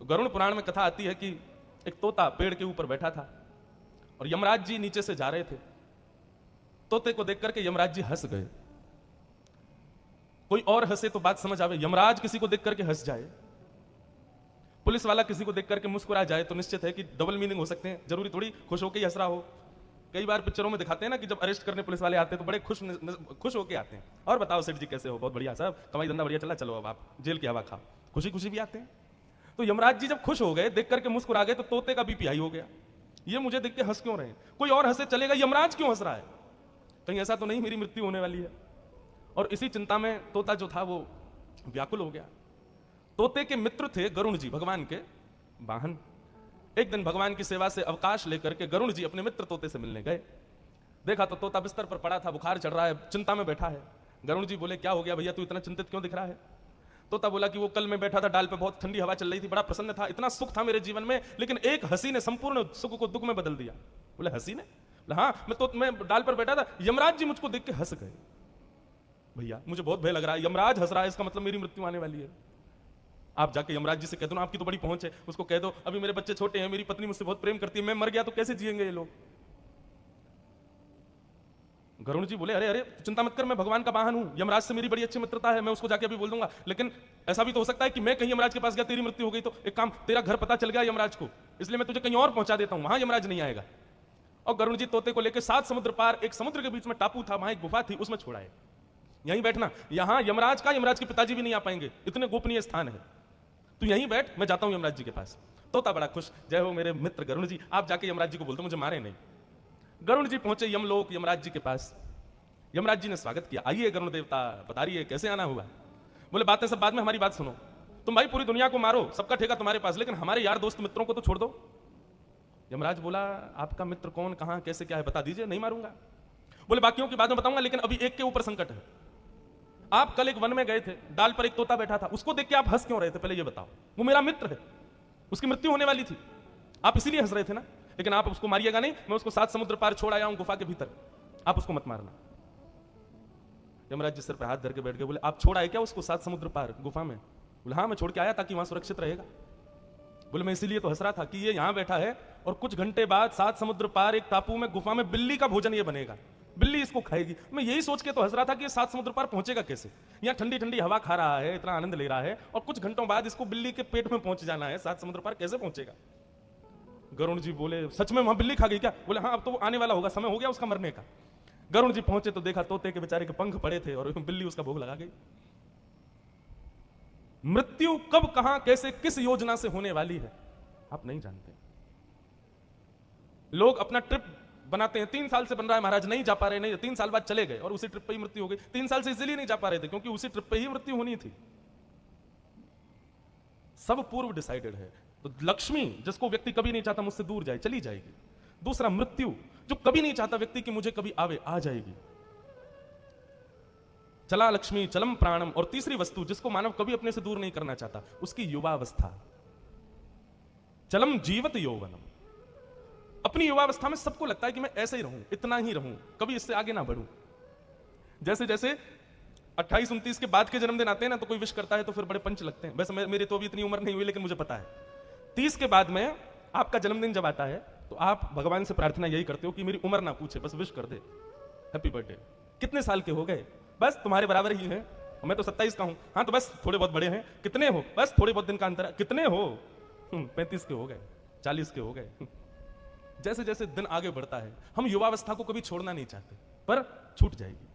तो गरुड़ पुराण में कथा आती है कि एक तोता पेड़ के ऊपर बैठा था और यमराज जी नीचे से जा रहे थे। तोते को देख करके यमराज जी हंस गए। कोई और हंसे तो बात समझ आवे, यमराज किसी को देख करके हंस जाए, पुलिस वाला किसी को देख करके मुस्कुरा जाए, तो निश्चित है कि डबल मीनिंग हो सकते हैं। जरूरी थोड़ी खुश होकर ही हंस रहा हो। कई बार पिक्चरों में दिखाते हैं ना कि जब अरेस्ट करने पुलिस वाले आते हैं तो बड़े खुश होकर आते हैं, और बताओ सेठ जी कैसे हो, बहुत बढ़िया साहब, कमाई धंधा बढ़िया चला, चलो अब आप जेल की हवा खाओ, खुशी खुशी भी आते हैं। तो यमराज जी जब खुश हो गए, देख करके मुस्कुरा गए, तो तोते का बीपी हाई हो गया। ये मुझे देख के हंस क्यों रहे हैं, कोई और हंसे चलेगा, यमराज क्यों हंस रहा है, कहीं ऐसा तो नहीं मेरी मृत्यु होने वाली है। और इसी चिंता में तोता जो था वो व्याकुल हो गया। तोते के मित्र थे गरुड़ जी, भगवान के वाहन। एक दिन भगवान की सेवा से अवकाश लेकर के गरुड़ जी अपने मित्र तोते से मिलने गए। देखा तो तोता बिस्तर पर पड़ा था, बुखार चढ़ रहा है, चिंता में बैठा है। गरुड़ जी बोले क्या हो गया भैया, तू इतना चिंतित क्यों दिख रहा है। तोता बोला कि वो कल मैं बैठा था डाल पे, बहुत ठंडी हवा चल रही थी, बड़ा प्रसन्न था, इतना सुख था मेरे जीवन में, लेकिन एक हंसी ने संपूर्ण सुख को दुख में बदल दिया। बोले हंसी ने? हाँ, मैं डाल पर बैठा था, यमराज जी मुझको देख के हंस गए। भैया मुझे बहुत भय लग रहा है, यमराज हंस रहा है, इसका मतलब मेरी मृत्यु आने वाली है। आप जाके यमराज जी से कह दो ना, आपकी तो बड़ी पहुंच है, उसको कह दो अभी मेरे बच्चे छोटे हैं, मेरी पत्नी मुझसे बहुत प्रेम करती है, मैं मर गया तो कैसे जिएंगे ये लोग। गरुड़ जी बोले अरे अरे चिंता मत कर, मैं भगवान का वाहन हूं, यमराज से मेरी बड़ी अच्छी मित्रता है, मैं उसको जाके अभी बोल दूंगा, लेकिन ऐसा भी तो हो सकता है कि मैं कहीं यमराज के पास गया, तेरी मृत्यु हो गई, तो एक काम, तेरा घर पता चल गया यमराज को, इसलिए मैं तुझे कहीं और पहुंचा देता हूं, वहां यमराज नहीं आएगा। और गरुड़ जी तोते को लेकर 7 समुद्र पार, एक समुद्र के बीच में टापू था, वहां एक गुफा थी, उसमें छोड़ाए, यहीं बैठना, यहां यमराज के पिताजी भी नहीं आ पाएंगे, इतने गोपनीय स्थान है, तू यहीं बैठ, मैं जाता हूं यमराज जी के पास। तोता बड़ा खुश, जय हो मेरे मित्र गरुड़ जी, आप जाके यमराज जी को बोल दो मुझे मारे नहीं। गरुड़ जी पहुंचे यमलोक, यमराज जी के पास। यमराज जी ने स्वागत किया, आइए गरुड़ देवता, बता रही है कैसे आना हुआ। बोले बातें सब बाद में, हमारी बात सुनो, तुम भाई पूरी दुनिया को मारो, सबका ठेका तुम्हारे पास, लेकिन हमारे यार दोस्त मित्रों को तो छोड़ दो। यमराज बोला आपका मित्र कौन, कहां, कैसे, क्या है, बता दीजिए, नहीं मारूंगा। बोले बाकियों की बाद में बताऊंगा, लेकिन अभी एक के ऊपर संकट है। आप कल एक वन में गए थे, डाल पर एक तोता बैठा था, उसको देख के आप हंस क्यों रहे थे, पहले ये बताओ। वो मेरा मित्र है, उसकी मृत्यु होने वाली थी, आप इसीलिए हंस रहे थे ना, लेकिन आप उसको मारिएगा नहीं, मैं उसको 7 समुद्र पार छोड़ आया हूं गुफा के भीतर, आप उसको मत मारना। यमराज जी सिर पे हाथ धर के बैठ गए। बोले आप छोड़ आए क्या उसको 7 समुद्र पार गुफा में? बोले हाँ मैं छोड़ के आया ताकि वहां सुरक्षित रहेगा। बोले मैं इसीलिए तो हंस रहा था कि ये यहां बैठा है और कुछ घंटे बाद 7 समुद्र पार एक टापू में गुफा में बिल्ली का भोजन ये बनेगा, बिल्ली इसको खाएगी। मैं यही सोच के तो हंस रहा था कि ये 7 समुद्र पार पहुंचेगा कैसे, यहाँ ठंडी ठंडी हवा खा रहा है, इतना आनंद ले रहा है, और कुछ घंटों बाद इसको बिल्ली के पेट में पहुंच जाना है, 7 समुद्र पार कैसे पहुंचेगा। गरुड़ जी बोले सच में वहां बिल्ली खा गई क्या? बोले हाँ अब तो आने वाला होगा, समय हो गया उसका मरने का। गरुड़ जी पहुंचे तो देखा तोते के बेचारे के पंख पड़े थे और बिल्ली उसका भोग लगा गई। मृत्यु कब, कहां, कैसे, किस योजना से होने वाली है आप नहीं जानते। लोग अपना ट्रिप बनाते हैं, 3 साल से बन रहा है महाराज, नहीं जा पा रहे, नहीं, 3 साल बाद चले गए और उसी ट्रिप पे ही मृत्यु हो गई। 3 साल से इसलिए नहीं जा पा रहे थे क्योंकि उसी ट्रिप पे ही मृत्यु होनी थी। सब पूर्व डिसाइडेड है। तो लक्ष्मी जिसको व्यक्ति कभी नहीं चाहता मुझसे दूर जाए, चली जाएगी। दूसरा मृत्यु जो कभी नहीं चाहता व्यक्ति कि मुझे कभी आवे, आ जाएगी। चला लक्ष्मी चलम प्राणम। और तीसरी वस्तु जिसको मानव कभी अपने से दूर नहीं करना चाहता, उसकी युवावस्था। चलम जीवत यौवनम। अपनी युवावस्था में सबको लगता है कि मैं ऐसे ही रहूं, इतना ही रहूं, कभी इससे आगे ना बढ़ूं। जैसे जैसे 28-29 के बाद के जन्मदिन आते हैं ना, तो कोई विश करता है तो फिर बड़े पंच लगते हैं। वैसे मेरी तो अभी इतनी उम्र नहीं हुई, लेकिन मुझे पता है 30 के बाद में आपका जन्मदिन जब आता है तो आप भगवान से प्रार्थना यही करते हो कि मेरी उम्र ना पूछे, बस विश कर दे, हैप्पी बर्थडे। कितने साल के हो गए? बस तुम्हारे बराबर ही है, मैं तो 27 का हूं। हाँ तो बस थोड़े बहुत बड़े हैं। कितने हो? बस थोड़े बहुत दिन का अंतर। कितने हो? 35 के हो गए, 40 के हो गए। जैसे जैसे दिन आगे बढ़ता है हम युवावस्था को कभी छोड़ना नहीं चाहते, पर छूट जाएगी।